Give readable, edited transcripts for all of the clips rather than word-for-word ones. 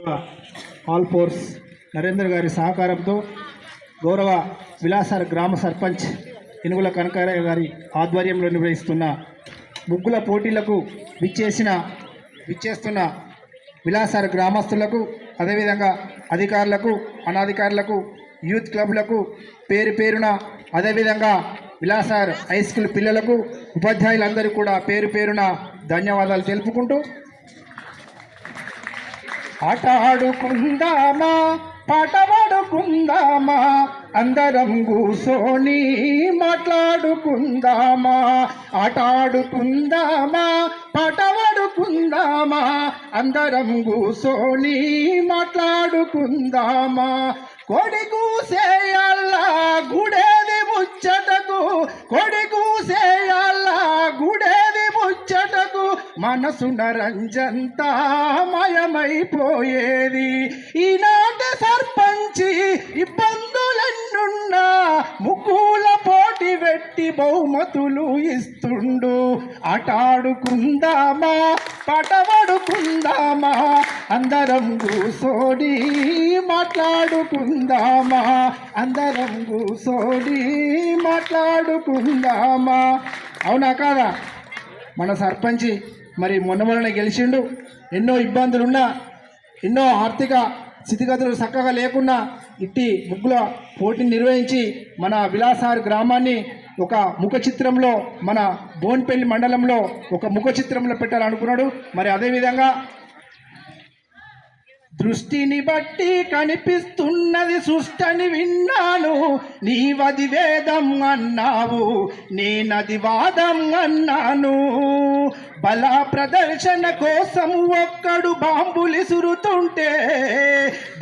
All force Narender గారి సహకారంతో గౌరవ విలాసార్ గ్రామ సర్పంచ్ ఇనుగుల కనకారయ్య గారి ఆధ్వర్యంలో నిర్వహిస్తున్న ముగ్గుల పోటీలకు విచ్చేస్తున్న విలాసార్ గ్రామస్తులకు, అదేవిధంగా అధికారులకు, అనాధికారులకు, యూత్ క్లబ్లకు పేరు పేరున, అదేవిధంగా విలాసార్ హై స్కూల్ పిల్లలకు, ఉపాధ్యాయులందరూ కూడా పేరు పేరున ధన్యవాదాలు తెలుపుకుంటూ, ఆట ఆడుకుందామా, పాట పాడుకుందామా, అందరం కూసోని మాట్లాడుకుందామా, ఆట ఆడుకుందామా, పాట పాడుకుందామా, అందరం కూసోని మాట్లాడుకుందామా, కొడి కూసేయాల గుడేది ముచ్చటకు, కొడి కూసేయాల గుడేది ముచ్చటకు, మనసున రంజంతా మయమైపోయేది. ఈనాటి సర్పంచి ఇబ్బందులెన్నున్నా ముగ్గుల పోటీ పెట్టి బహుమతులు ఇస్తుండు. ఆటాడుకుందామా, పాటపాడుకుందామా, అందరం కూసోడి మాట్లాడుకుందామా, అందరం కూసోడి మాట్లాడుకుందామా. అవునా కాదా? మన సర్పంచి మరి మొన్న గెలిచిండు. ఎన్నో ఇబ్బందులున్నా, ఎన్నో ఆర్థిక స్థితిగతులు చక్కగా లేకున్నా ఇట్టి ముగ్గుల పోటీని నిర్వహించి మన విలాసార్ గ్రామాన్ని ఒక ముఖ చిత్రంలో, మన బోన్పల్లి మండలంలో ఒక ముఖ చిత్రంలో పెట్టాలనుకున్నాడు. మరి అదేవిధంగా దృష్టిని బట్టి కనిపిస్తున్నది సృష్టని విన్నాను, నీవది వేదం అన్నావు, నేనది వాదం అన్నాను. బల ప్రదర్శన కోసం ఒక్కడు బాంబులిసురుతుంటే,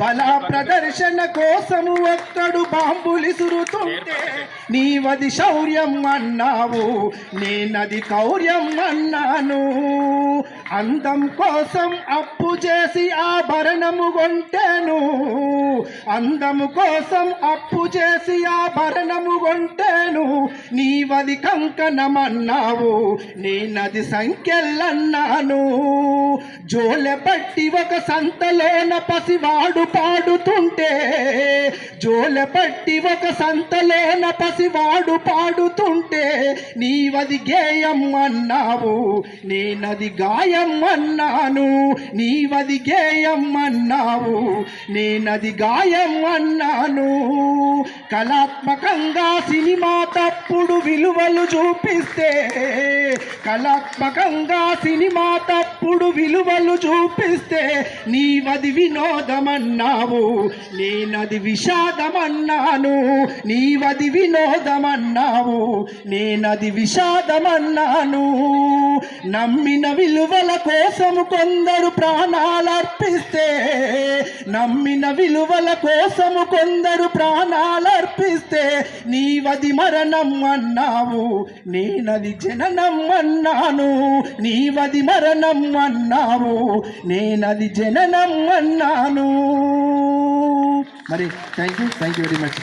బల ప్రదర్శన కోసం ఒక్కడు బాంబులిసురుతుంటే, నీవది శౌర్యం అన్నావు, నేనది కౌర్యం అన్నాను. అందం కోసం అప్పు చేసి ఆభరణము కొంటేను, అందము కోసం అప్పు చేసి ఆభరణము కొంటేను, నీవది కంకణమన్నావు, నేనది సంఖ్యలన్నాను. జోలె పట్టి ఒక సంతలోన పసివాడు పాడుతుంటే, జోలె పట్టి ఒక సంతలోన పసివాడు పాడుతుంటే, నీవది గేయం అన్నావు, నేనది గాయం అన్నాను. నీవది గేయం అన్నావు, నేనది గాయం అన్నాను. కళాత్మకంగా సినిమా తప్పుడు విలువలు చూపిస్తే, కళాత్మకంగా సినిమా తప్పుడు విలువలు చూపిస్తే, నీవది వినోదమన్నావు, నేనది విషాదమన్నాను. నీవది వినోదమన్నావు, నేనది విషాదమన్నాను. నమ్మిన విలువల కోసము కొందరు ప్రాణాలర్పిస్తే, నమ్మిన విలువల కోసము కొందరు ప్రాణాలర్పిస్తే, నీవది మరణం అన్నావు, నేనది జననం అన్నాను. నీవది మరణం అన్నావు, నేనది జననం అన్నాను. మరి థ్యాంక్ యూ వెరీ మచ్.